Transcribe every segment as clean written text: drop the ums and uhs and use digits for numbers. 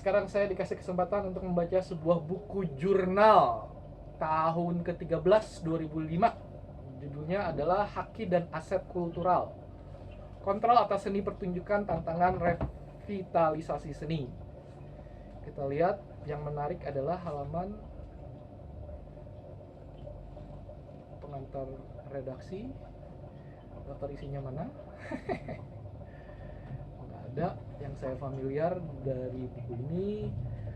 sekarang saya dikasih kesempatan untuk membaca sebuah buku jurnal tahun ke-13 2005. Judulnya adalah Haki dan Aset Kultural. Kontrol atas seni pertunjukan, tantangan revitalisasi seni. Kita lihat yang menarik adalah halaman pengantar redaksi. Daftar isinya mana? Nggak ada. Yang saya familiar dari buku ini,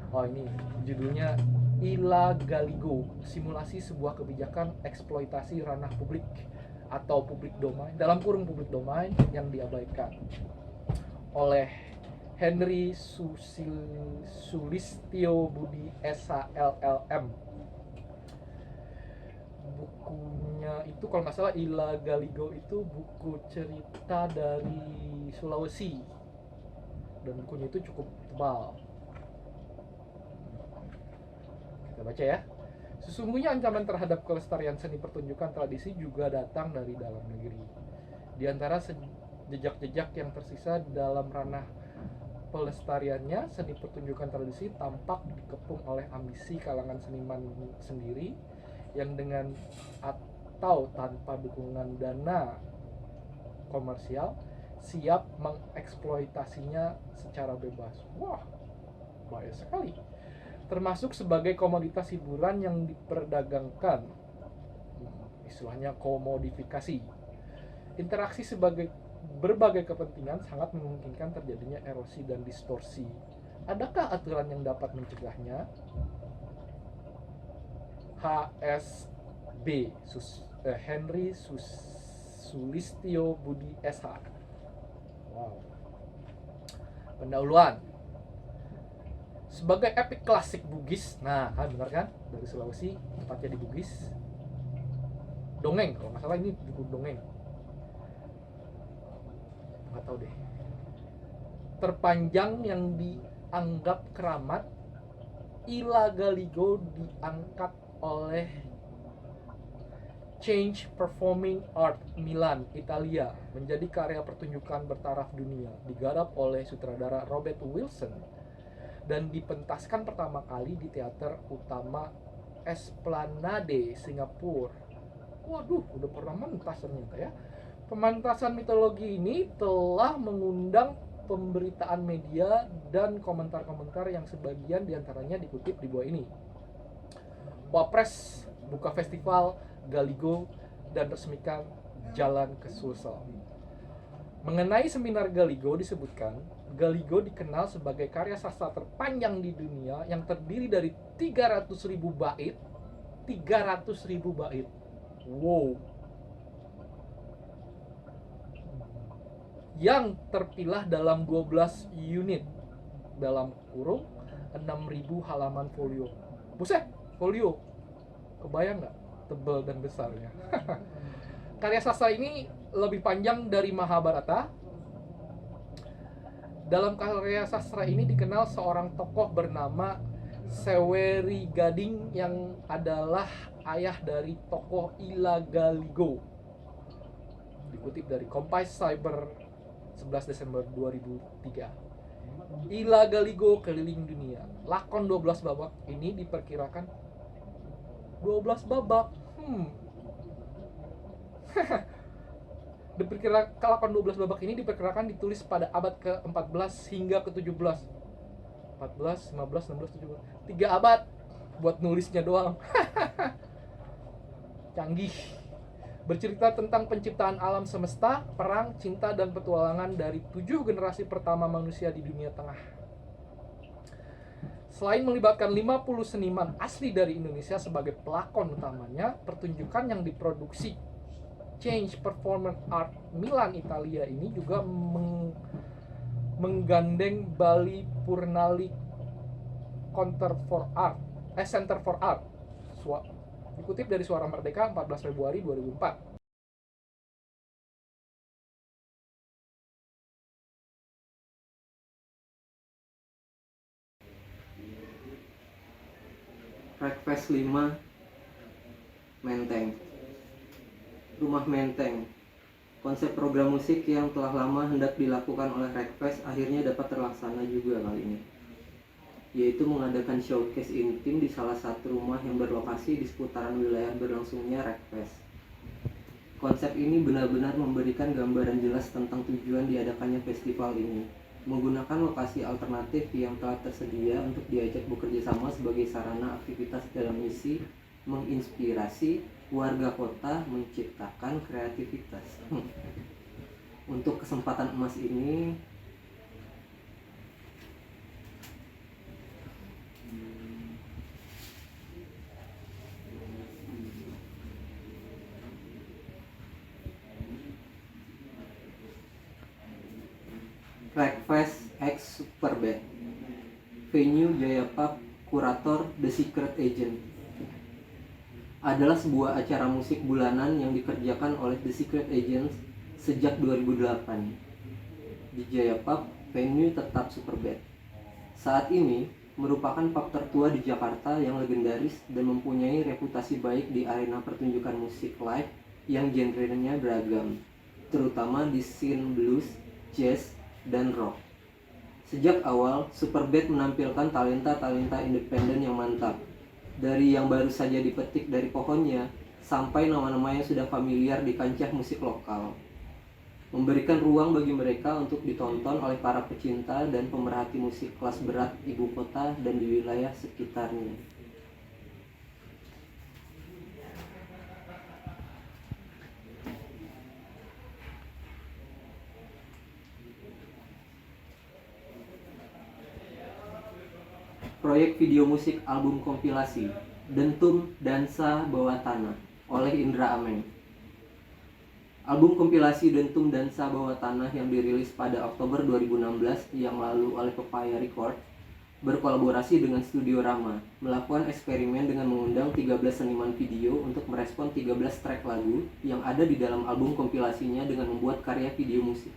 oh ini judulnya Ila Galigo, simulasi sebuah kebijakan eksploitasi ranah publik atau publik domain, dalam kurung publik domain yang diabaikan, oleh Henry Sulistyo Budi SHLLM. Bukunya itu kalau nggak salah Ila Galigo itu buku cerita dari Sulawesi, dan bukunya itu cukup tebal. Kita baca ya. Sesungguhnya ancaman terhadap kelestarian seni pertunjukan tradisi juga datang dari dalam negeri. Di antara jejak-jejak yang tersisa dalam ranah pelestariannya, seni pertunjukan tradisi tampak dikepung oleh ambisi kalangan seniman sendiri yang dengan atau tanpa dukungan dana komersial siap mengeksploitasinya secara bebas. Wah, bahaya sekali. Termasuk sebagai komoditas hiburan yang diperdagangkan, istilahnya komodifikasi. Interaksi sebagai berbagai kepentingan sangat memungkinkan terjadinya erosi dan distorsi. Adakah aturan yang dapat mencegahnya? HSB Henry Sulistyo Budi SH. Wow. Pendahuluan. Sebagai epik klasik Bugis, nah kan benar kan, dari Sulawesi, tempatnya di Bugis. Dongeng, kalau nggak salah ini buku dongeng. Nggak tahu deh. Terpanjang yang dianggap keramat, Ila Galigo diangkat oleh Change Performing Art Milan, Italia, menjadi karya pertunjukan bertaraf dunia, digarap oleh sutradara Robert Wilson dan dipentaskan pertama kali di teater utama Esplanade, Singapura. Waduh, udah pernah mentas ternyata ya. Pemantasan mitologi ini telah mengundang pemberitaan media dan komentar-komentar yang sebagian diantaranya dikutip di bawah ini. Wapres buka festival Galigo dan resmikan jalan ke Sulsel. Mengenai seminar Galigo disebutkan, Galigo dikenal sebagai karya sastra terpanjang di dunia yang terdiri dari 300.000 bait. 300.000 bait. Wow. Yang terpilah dalam 12 unit, dalam kurung 6.000 halaman folio. Buset, folio. Kebayang nggak tebal dan besarnya? Karya sastra ini lebih panjang dari Mahabharata. Dalam karya sastra ini dikenal seorang tokoh bernama Seweri Gading yang adalah ayah dari tokoh Ila Galigo. Dikutip dari Kompas Cyber 11 Desember 2003. Ila Galigo keliling dunia. Lakon 12 babak ini diperkirakan 12 babak. Diperkirakan lakon 12 babak ini diperkirakan ditulis pada abad ke-14 hingga ke-17. 14, 15, 16, 17. 3 abad buat nulisnya doang. Canggih. Bercerita tentang penciptaan alam semesta, perang, cinta, dan petualangan dari 7 generasi pertama manusia di dunia tengah. Selain melibatkan 50 seniman asli dari Indonesia sebagai pelakon utamanya, pertunjukan yang diproduksi Change Performing Art Milan, Italia ini juga menggandeng Bali Purnali Center for Art. Dikutip dari Suara Merdeka 14 Februari 2004. Rekfest 5 Menteng. Rumah Menteng. Konsep program musik yang telah lama hendak dilakukan oleh Rekfest akhirnya dapat terlaksana juga kali ini. yaitu mengadakan showcase intim di salah satu rumah yang berlokasi di seputaran wilayah berlangsungnya Wreckfest. Konsep ini benar-benar memberikan gambaran jelas tentang tujuan diadakannya festival ini, menggunakan lokasi alternatif yang telah tersedia untuk diajak bekerja sama sebagai sarana aktivitas dalam misi menginspirasi warga kota menciptakan kreativitas. Untuk kesempatan emas ini, Wreckfest X Superbad, venue Jaya Pub, kurator The Secret Agent, adalah sebuah acara musik bulanan yang dikerjakan oleh The Secret Agents sejak 2008. Di Jaya Pub, venue tetap Superbad. Saat ini merupakan pub tertua di Jakarta yang legendaris dan mempunyai reputasi baik di arena pertunjukan musik live yang genrenya beragam, terutama di scene blues, jazz, dan rock. Sejak awal, Superbad menampilkan talenta-talenta independen yang mantap, dari yang baru saja dipetik dari pohonnya sampai nama-nama yang sudah familiar di kancah musik lokal, memberikan ruang bagi mereka untuk ditonton oleh para pecinta dan pemerhati musik kelas berat ibu kota dan di wilayah sekitarnya. Proyek video musik album kompilasi Dentum Dansa Bawah Tanah oleh Indra Ameng. Album kompilasi Dentum Dansa Bawah Tanah yang dirilis pada Oktober 2016 yang lalu oleh Pepaya Record berkolaborasi dengan Studio Rama, melakukan eksperimen dengan mengundang 13 seniman video untuk merespon 13 track lagu yang ada di dalam album kompilasinya dengan membuat karya video musik.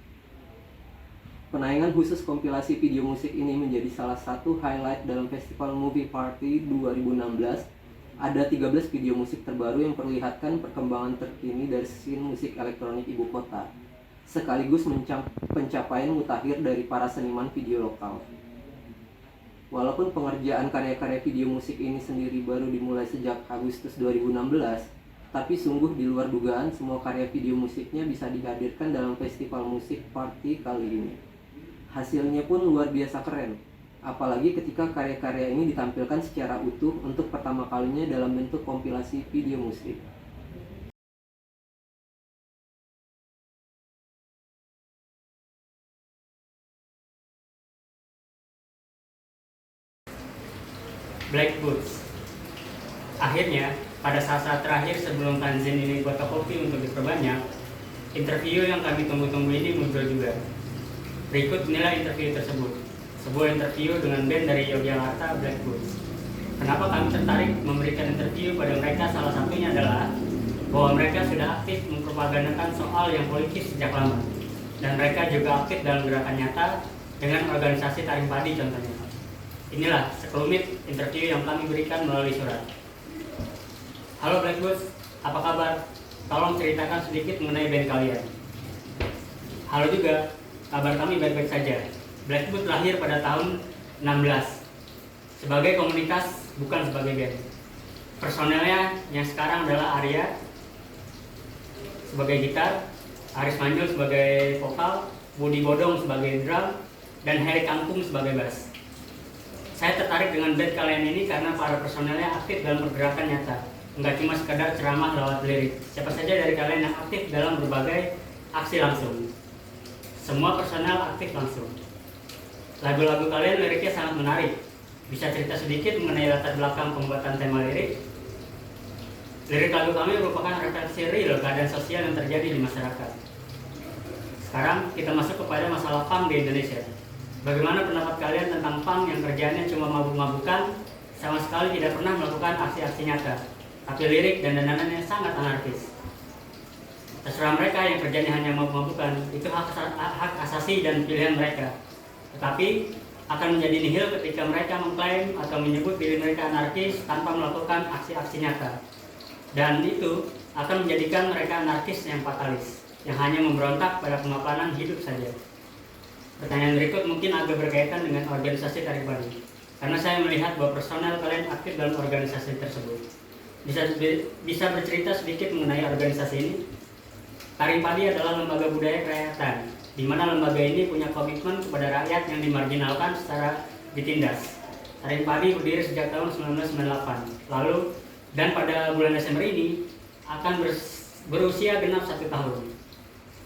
Penayangan khusus kompilasi video musik ini menjadi salah satu highlight dalam Festival Movie Party 2016. Ada 13 video musik terbaru yang perlihatkan perkembangan terkini dari scene musik elektronik ibu kota, sekaligus pencapaian mutakhir dari para seniman video lokal. Walaupun pengerjaan karya-karya video musik ini sendiri baru dimulai sejak Agustus 2016, tapi sungguh di luar dugaan semua karya video musiknya bisa dihadirkan dalam Festival Musik Party kali ini. Hasilnya pun luar biasa keren, apalagi ketika karya-karya ini ditampilkan secara utuh untuk pertama kalinya dalam bentuk kompilasi video musik. Black Boots. Akhirnya, pada saat-saat terakhir sebelum fanzine ini fotokopi untuk diperbanyak, interview yang kami tunggu-tunggu ini muncul juga. Berikut nilai interview tersebut. Sebuah interview dengan band dari Yogyakarta, Black Boots. Kenapa kami tertarik memberikan interview pada mereka? Salah satunya adalah bahwa mereka sudah aktif mempropagandakan soal yang politis sejak lama. Dan mereka juga aktif dalam gerakan nyata dengan organisasi Taring Padi contohnya. Inilah sekelumit interview yang kami berikan melalui surat. Halo Black Boots, apa kabar? Tolong ceritakan sedikit mengenai band kalian. Halo juga, kabar kami baik-baik saja. Black Boots lahir pada tahun 16 sebagai komunitas, bukan sebagai band. Personelnya yang sekarang adalah Arya sebagai gitar, Aris Manjul sebagai vokal, Budi Bodong sebagai drum, dan Heri Kangkung sebagai bass. Saya tertarik dengan band kalian ini karena para personelnya aktif dalam pergerakan nyata, nggak cuma sekedar ceramah lewat lirik. Siapa saja dari kalian yang aktif dalam berbagai aksi langsung. Semua personel aktif langsung. Lagu-lagu kalian liriknya sangat menarik. Bisa cerita sedikit mengenai latar belakang pembuatan tema lirik? Lirik lagu kami merupakan refleksi real keadaan sosial yang terjadi di masyarakat. Sekarang kita masuk kepada masalah punk di Indonesia. Bagaimana pendapat kalian tentang punk yang kerjaannya cuma mabuk-mabukan, sama sekali tidak pernah melakukan aksi-aksi nyata, tapi lirik dan dandanannya sangat anarkis? Terserah mereka yang kerjanya hanya mabuk-mabukan, itu hak asasi dan pilihan mereka. Tetapi akan menjadi nihil ketika mereka mengklaim atau menyebut diri mereka anarkis tanpa melakukan aksi-aksi nyata. Dan itu akan menjadikan mereka anarkis yang fatalis, yang hanya memberontak pada pemapanan hidup saja. Pertanyaan berikut mungkin agak berkaitan dengan organisasi Taring Padi. karena saya melihat bahwa personel kalian aktif dalam organisasi tersebut. Bisa bercerita sedikit mengenai organisasi ini? Taring Padi adalah lembaga budaya kerakyatan, di mana lembaga ini punya komitmen kepada rakyat yang dimarginalkan secara ditindas. Taring Padi berdiri sejak tahun 1998, lalu dan pada bulan Desember ini akan berusia genap 1 tahun.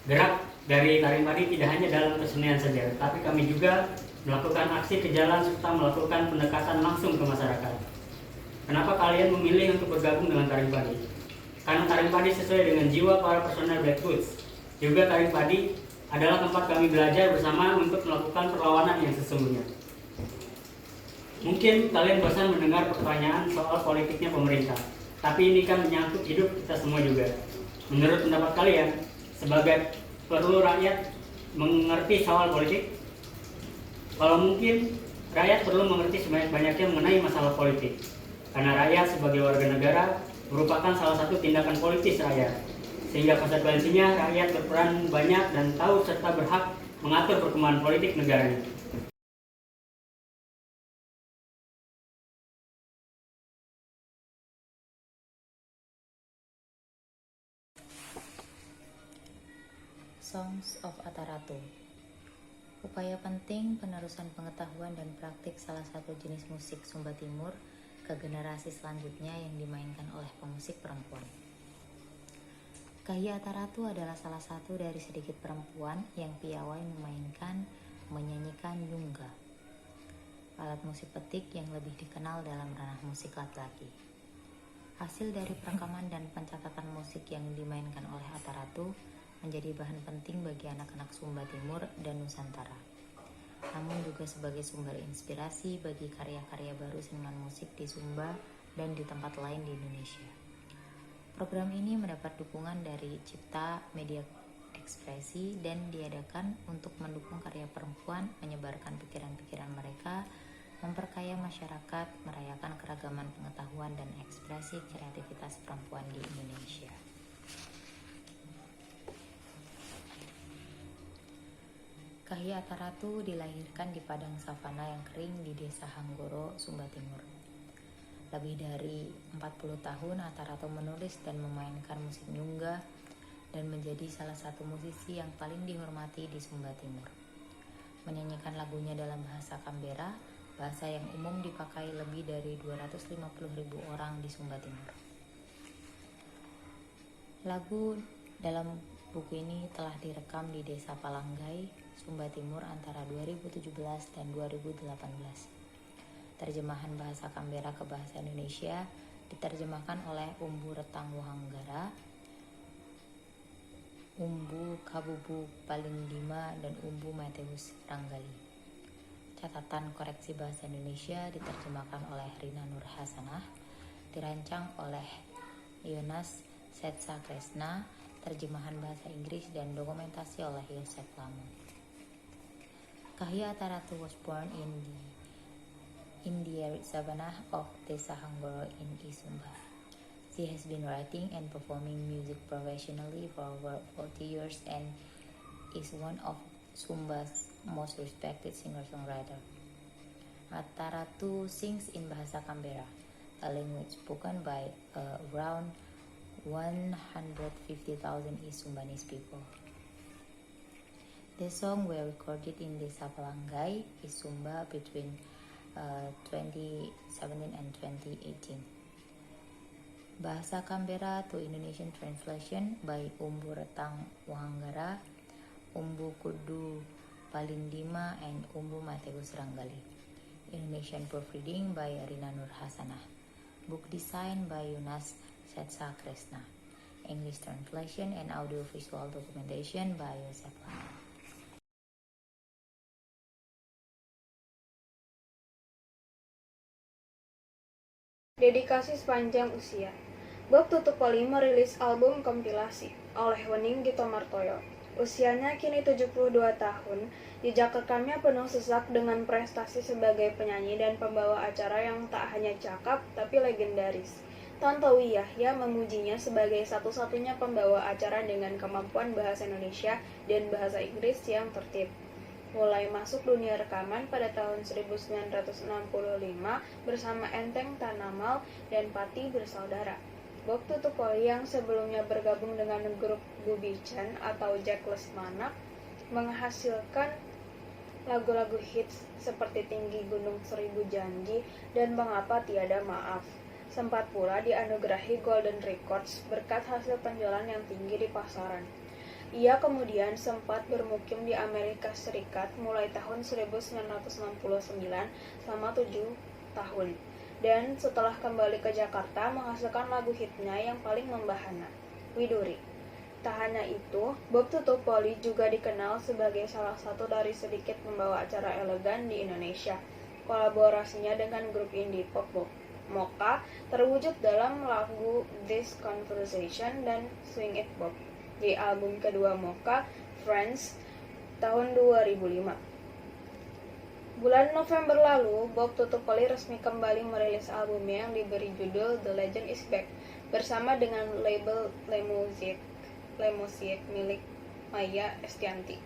Gerak dari Taring Padi tidak hanya dalam kesenian saja, tapi kami juga melakukan aksi ke jalan serta melakukan pendekatan langsung ke masyarakat. Kenapa kalian memilih untuk bergabung dengan Taring Padi? Karena Taring Padi sesuai dengan jiwa para personel Black Boots. Juga Taring Padi adalah tempat kami belajar bersama untuk melakukan perlawanan yang sesungguhnya. Mungkin kalian bosan mendengar pertanyaan soal politiknya pemerintah, tapi ini kan menyangkut hidup kita semua juga. Menurut pendapat kalian, sebagai perlu rakyat mengerti soal politik? Kalau mungkin, rakyat perlu mengerti sebanyak-banyaknya mengenai masalah politik. Karena rakyat sebagai warga negara merupakan salah satu tindakan politis rakyat. Sehingga konsekuensinya rakyat berperan banyak dan tahu serta berhak mengatur perkembangan politik negaranya. Songs of Ataratu. Upaya penting penerusan pengetahuan dan praktik salah satu jenis musik Sumba Timur ke generasi selanjutnya yang dimainkan oleh pemusik perempuan. Kahiyang Ataratu adalah salah satu dari sedikit perempuan yang piawai menyanyikan yungga, alat musik petik yang lebih dikenal dalam ranah musik laki-laki. Hasil dari perekaman dan pencatatan musik yang dimainkan oleh Ataratu menjadi bahan penting bagi anak-anak Sumba Timur dan Nusantara, namun juga sebagai sumber inspirasi bagi karya-karya baru seniman musik di Sumba dan di tempat lain di Indonesia. Program ini mendapat dukungan dari Cipta Media Ekspresi dan diadakan untuk mendukung karya perempuan, menyebarkan pikiran-pikiran mereka, memperkaya masyarakat, merayakan keragaman pengetahuan dan ekspresi kreativitas perempuan di Indonesia. Kahiyang Ataratu dilahirkan di padang savana yang kering di Desa Hanggoro, Sumba Timur. Lebih dari 40 tahun Ataratu menulis dan memainkan musik nyungga dan menjadi salah satu musisi yang paling dihormati di Sumba Timur. Menyanyikan lagunya dalam bahasa Kambera, bahasa yang umum dipakai lebih dari 250.000 orang di Sumba Timur. Lagu dalam buku ini telah direkam di Desa Palanggai, Sumba Timur antara 2017 dan 2018. Terjemahan bahasa Kambera ke bahasa Indonesia diterjemahkan oleh Umbu Retang Wahanggara, Umbu Kabubu Palindima, dan Umbu Mateus Ranggali. Catatan koreksi bahasa Indonesia diterjemahkan oleh Rina Nur Hasanah, dirancang oleh Yonas Setsa Kresna, terjemahan bahasa Inggris dan dokumentasi oleh Yosef Lamun. Kahiyang Ataratu was born in the arid savannah of Desa Hanggoro in East Sumba. She has been writing and performing music professionally for over 40 years and is one of Sumba's most respected singer-songwriter. Ataratu sings in Bahasa Kambera, a language spoken by around 150,000 East Sumbanese people. The song were recorded in Desa Palanggai, East Sumba between 2017 and 2018. Bahasa Kambera to Indonesian translation by Umbu Retang Wahanggara, Umbu Kudu Palindima, and Umbu Mateus Ranggali. Indonesian proofreading by Rina Nur Hasanah. Book design by Yonas Setsa Kresna. English translation and audio-visual documentation by Yosef Lamun. Dedikasi sepanjang usia. Bob Tutupoli merilis album kompilasi oleh Wening Gito Martoyo. Usianya kini 72 tahun, jejak rekamnya penuh sesak dengan prestasi sebagai penyanyi dan pembawa acara yang tak hanya cakap tapi legendaris. Tantowi Yahya memujinya sebagai satu-satunya pembawa acara dengan kemampuan bahasa Indonesia dan bahasa Inggris yang tertib. mulai masuk dunia rekaman pada tahun 1965 bersama Enteng Tanamal dan Pati Bersaudara. Bob Tutupoli yang sebelumnya bergabung dengan grup Bubi Chan atau Jack Lesmana menghasilkan lagu-lagu hits seperti Tinggi Gunung Seribu Janji dan Mengapa Tiada Maaf. Sempat pula dianugerahi Golden Records berkat hasil penjualan yang tinggi di pasaran. Ia kemudian sempat bermukim di Amerika Serikat mulai tahun 1969 selama 7 tahun. Dan setelah kembali ke Jakarta menghasilkan lagu hitnya yang paling membahana, Widuri. Tak hanya itu, Bob Tutupoli juga dikenal sebagai salah satu dari sedikit pembawa acara elegan di Indonesia. Kolaborasinya dengan grup indie pop Mocha terwujud dalam lagu This Conversation dan Swing It Bob di album kedua Mocha, Friends, tahun 2005. Bulan November lalu, Bob Tutupoli resmi kembali merilis albumnya yang diberi judul The Legend Is Back bersama dengan label Le Musique milik Maya Estianty.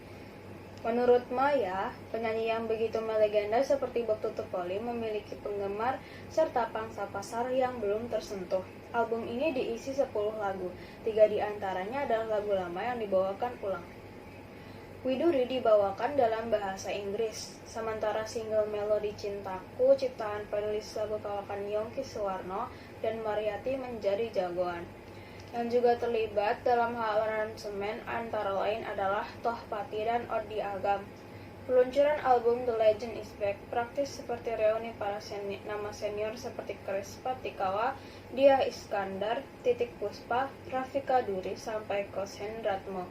Menurut Maya, penyanyi yang begitu melegenda seperti Bob Tutupoli memiliki penggemar serta pangsa pasar yang belum tersentuh. Album ini diisi 10 lagu, 3 diantaranya adalah lagu lama yang dibawakan ulang. Widuri dibawakan dalam bahasa Inggris, sementara single Melodi Cintaku ciptaan penulis lagu kawakan Yongki Suwarno dan Mariati menjadi jagoan. Yang juga terlibat dalam hal aransemen antara lain adalah Toh Pati dan Odi Agam. Peluncuran album The Legend Is Back praktis seperti reuni para nama senior seperti Chris Patikawa, Dia Iskandar, Titik Puspa, Rafika Duri, sampai Kosen Ratmo.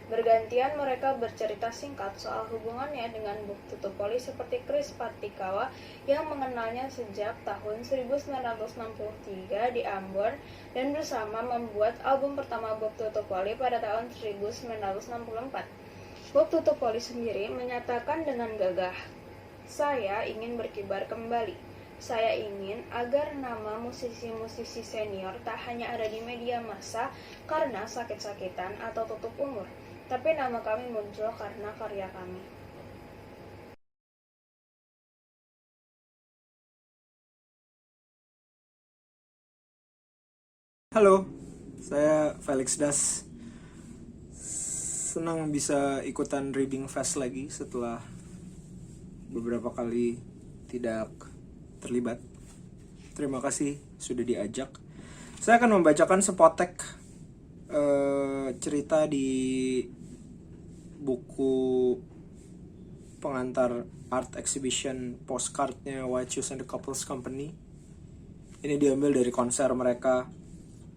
Bergantian mereka bercerita singkat soal hubungannya dengan Bob Tutupoli seperti Chris Patikawa yang mengenalnya sejak tahun 1963 di Ambon dan bersama membuat album pertama Bob Tutupoli pada tahun 1964. Bob Tutupoli sendiri menyatakan dengan gagah, "Saya ingin berkibar kembali. Saya ingin agar nama musisi-musisi senior tak hanya ada di media massa karena sakit-sakitan atau tutup umur, tapi nama kami muncul karena karya kami." Halo, saya Felix Das. Senang bisa ikutan Reading Fest lagi setelah beberapa kali tidak terlibat. Terima kasih sudah diajak. Saya akan membacakan sepotek cerita di buku pengantar art exhibition postcardnya White Shoes and the Couples Company. Ini diambil dari konser mereka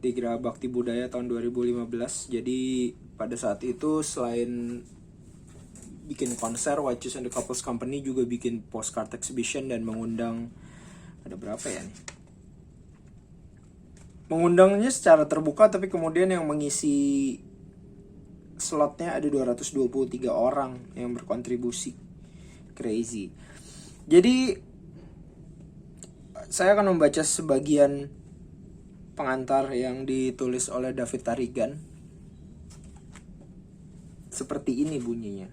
di Geraha Bakti Budaya tahun 2015. Jadi pada saat itu selain bikin konser, White Shoes and the Couples Company juga bikin postcard exhibition dan mengundang, ada berapa ya nih? Mengundangnya secara terbuka, tapi kemudian yang mengisi slotnya ada 223 orang yang berkontribusi. Crazy. Jadi saya akan membaca sebagian pengantar yang ditulis oleh David Tarigan. Seperti ini bunyinya.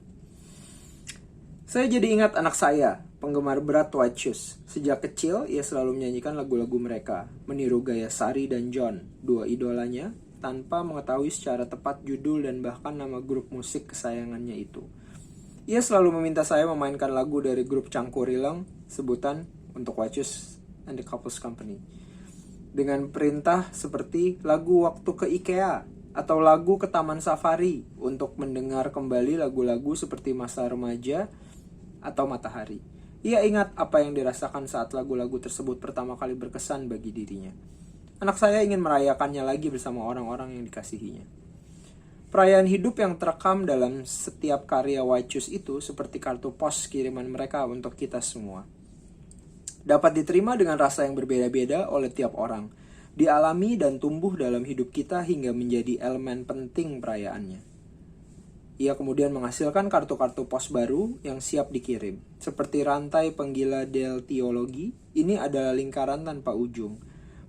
Saya jadi ingat anak saya, penggemar berat White Shoes. Sejak kecil, ia selalu menyanyikan lagu-lagu mereka, meniru gaya Sari dan John, dua idolanya, tanpa mengetahui secara tepat judul dan bahkan nama grup musik kesayangannya itu. Ia selalu meminta saya memainkan lagu dari grup Cangkurileng, sebutan untuk White Shoes and the Couples Company. Dengan perintah seperti lagu Waktu ke IKEA atau lagu ke Taman Safari untuk mendengar kembali lagu-lagu seperti Masa Remaja atau Matahari. Ia ingat apa yang dirasakan saat lagu-lagu tersebut pertama kali berkesan bagi dirinya. Anak saya ingin merayakannya lagi bersama orang-orang yang dikasihinya. Perayaan hidup yang terekam dalam setiap karya White Shoes itu seperti kartu pos kiriman mereka untuk kita semua. Dapat diterima dengan rasa yang berbeda-beda oleh tiap orang, dialami dan tumbuh dalam hidup kita hingga menjadi elemen penting perayaannya. Ia kemudian menghasilkan kartu-kartu pos baru yang siap dikirim. Seperti rantai penggila Del Teologi, ini adalah lingkaran tanpa ujung.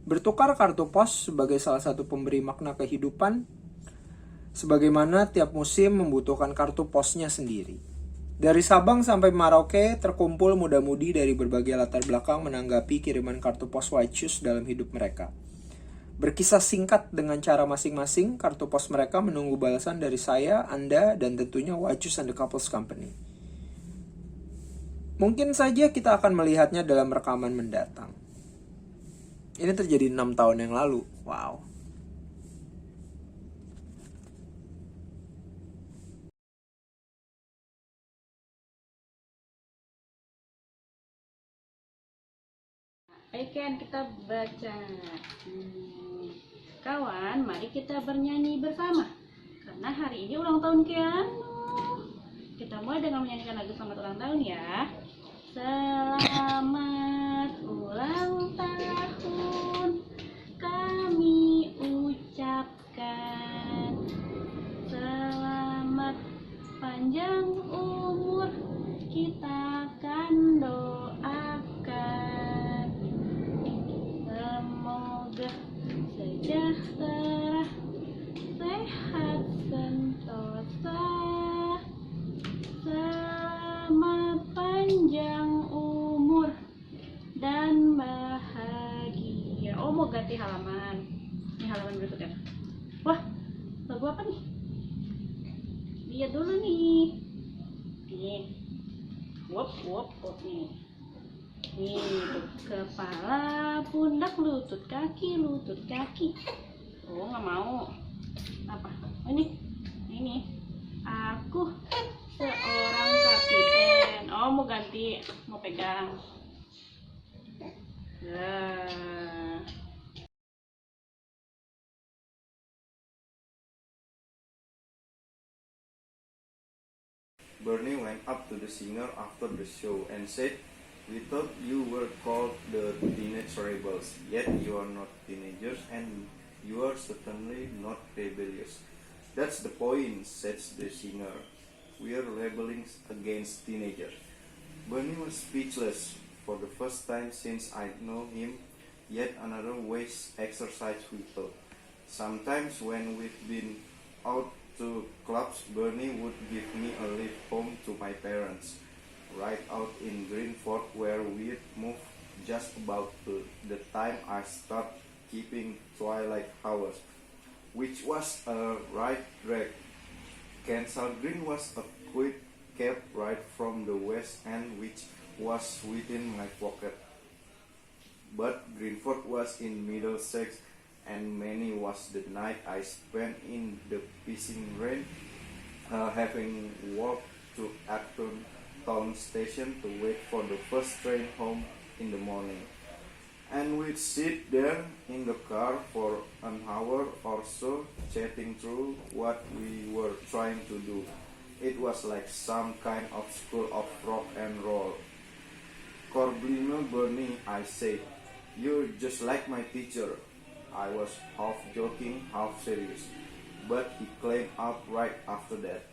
Bertukar kartu pos sebagai salah satu pemberi makna kehidupan, sebagaimana tiap musim membutuhkan kartu posnya sendiri. Dari Sabang sampai Merauke terkumpul muda-mudi dari berbagai latar belakang menanggapi kiriman kartu pos White Shoes dalam hidup mereka. Berkisah singkat dengan cara masing-masing, kartu pos mereka menunggu balasan dari saya, Anda, dan tentunya White Shoes and the Couples Company. Mungkin saja kita akan melihatnya dalam rekaman mendatang. Ini terjadi 6 tahun yang lalu. Wow. Ayo Ken, kita baca. Kawan, mari kita bernyanyi bersama. Karena hari ini ulang tahun Keanu. Kita mulai dengan menyanyikan lagu selamat ulang tahun ya. Selamat ulang tahun kami ucapkan. Selamat panjang umur kita akan doakan. Semoga sejahtera, sehat, sentosa. Selamat panjang umur dan bahagia. Oh, mau ganti halaman. Ini halaman berikutnya. Wah, lagu apa nih? Lihat dulu nih. Nih. Wop, wop, wop nih. Nih, tuh. Kepala, pundak, lutut, kaki, lutut, kaki. Oh, nggak mau. Apa? Oh, ini. Aku seorang kapiten. Oh, mau ganti, mau pegang. Nah. Bernie went up to the singer after the show and said, "We thought you were called the Teenage Rebels, yet you are not teenagers and you are certainly not rebellious." "That's the point," said the singer. "We are rebelling against teenagers." Bernie was speechless. For the first time since I know him, yet another waste exercise we thought. Sometimes when we've been out to clubs, Bernie would give me a lift home to my parents, right out in Greenford where we'd moved just about the time I start keeping twilight hours, which was a right drag. Kensal Green was a quick cab ride from the West End, which was within my pocket. But Greenford was in Middlesex, and many was the night I spent in the pissing rain, having walked to Acton Town Station to wait for the first train home in the morning. And we'd sit there in the car for an hour or so, chatting through what we were trying to do. It was like some kind of school of rock and roll. "Corblino Bernie," I said, "you're just like my teacher." I was half joking, half serious, but he claimed outright after that,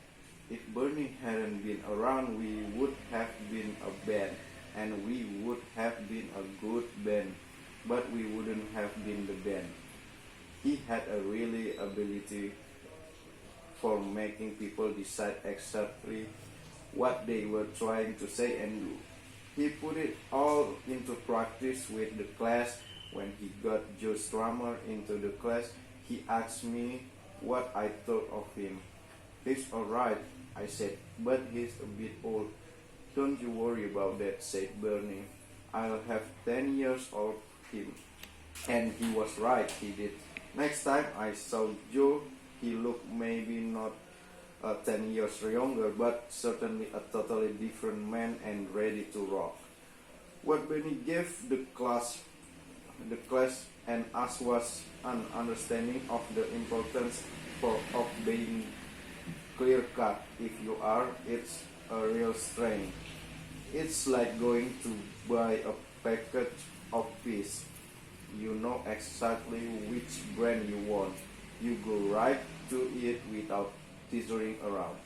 if Bernie hadn't been around, we would have been a band, and we would have been a good band, but we wouldn't have been the band. He had a really ability for making people decide exactly what they were trying to say and do. He put it all into practice with the class. When he got Joe Strummer into the class, he asked me what I thought of him. "He's alright," I said, "but he's a bit old." "Don't you worry about that," said Bernie. "I'll have 10 years of him." And he was right, he did. Next time I saw Joe, he looked maybe not 10 years younger, but certainly a totally different man and ready to rock. What Bernie gave the class and us was an understanding of the importance of being clear-cut. If you are, it's a real strength. It's like going to buy a package of peas. You know exactly which brand you want. You go right to it without teetering around.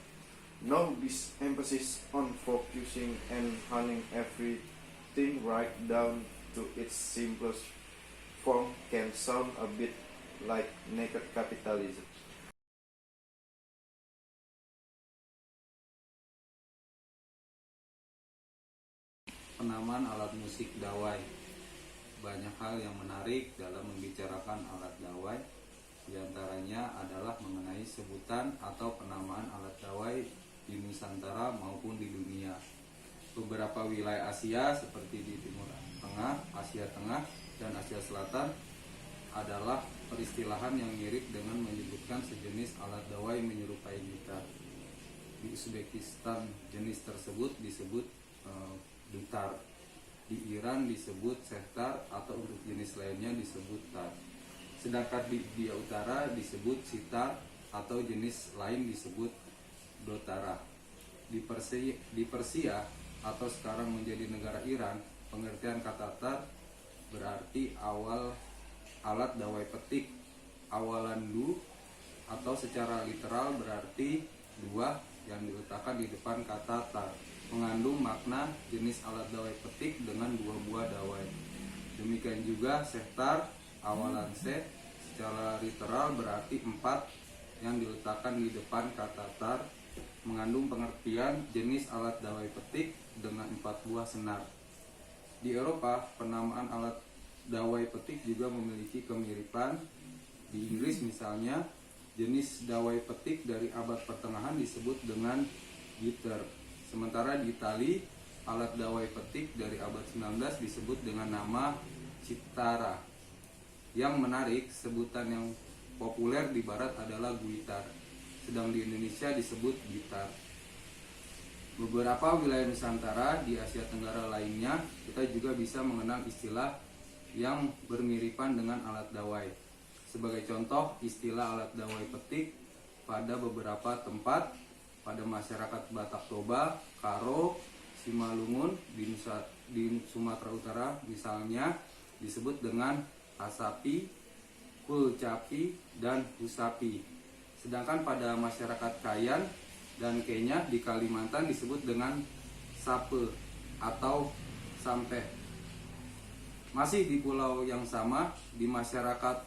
No, this emphasis on focusing and honing everything right down to its simplest form can sound a bit like naked capitalism. penamaan alat musik dawai. Banyak hal yang menarik dalam membicarakan alat dawai. Di antaranya adalah mengenai sebutan atau penamaan alat dawai di Nusantara maupun di dunia. Beberapa wilayah Asia seperti di Timur Tengah, Asia Tengah, dan Asia Selatan adalah peristilahan yang mirip dengan menyebutkan sejenis alat dawai menyerupai gitar. Di Uzbekistan jenis tersebut disebut dutar. Di Iran disebut setar atau untuk jenis lainnya disebut tar. Sedangkan di India Utara disebut sitar atau jenis lain disebut dotara. Di Persia atau sekarang menjadi negara Iran, pengertian kata tar berarti awal alat dawai petik, awalan du, atau secara literal berarti dua yang diletakkan di depan kata tar, mengandung makna jenis alat dawai petik dengan dua buah dawai. Demikian juga setar, awalan se, secara literal berarti empat yang diletakkan di depan kata tar, mengandung pengertian jenis alat dawai petik dengan 4 buah senar. Di Eropa, penamaan alat dawai petik juga memiliki kemiripan. Di Inggris misalnya, jenis dawai petik dari abad pertengahan disebut dengan gitar. Sementara di Itali, alat dawai petik dari abad 19 disebut dengan nama cithara. Yang menarik, sebutan yang populer di barat adalah guitar, sedang di Indonesia disebut gitar. Beberapa wilayah Nusantara di Asia Tenggara lainnya, kita juga bisa mengenal istilah yang bermiripan dengan alat dawai. Sebagai contoh, istilah alat dawai petik pada beberapa tempat pada masyarakat Batak Toba, Karo, Simalungun di Sumatera Utara misalnya disebut dengan asapi, kulcapi, dan husapi. Sedangkan pada masyarakat Kayan dan Kenya di Kalimantan disebut dengan sape atau sampe. Masih di pulau yang sama, di masyarakat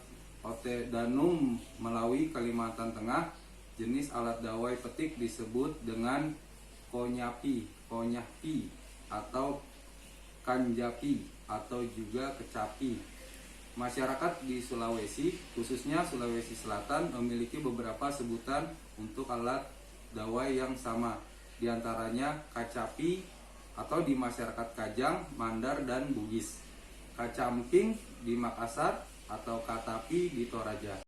Ote Danum, Melawi, Kalimantan Tengah, jenis alat dawai petik disebut dengan konyapi, konyapi, atau kanjapi, atau juga kecapi. Masyarakat di Sulawesi, khususnya Sulawesi Selatan, memiliki beberapa sebutan untuk alat dawai yang sama, diantaranya kacapi atau di masyarakat Kajang, Mandar, dan Bugis, kacamping di Makassar, atau katapi di Toraja.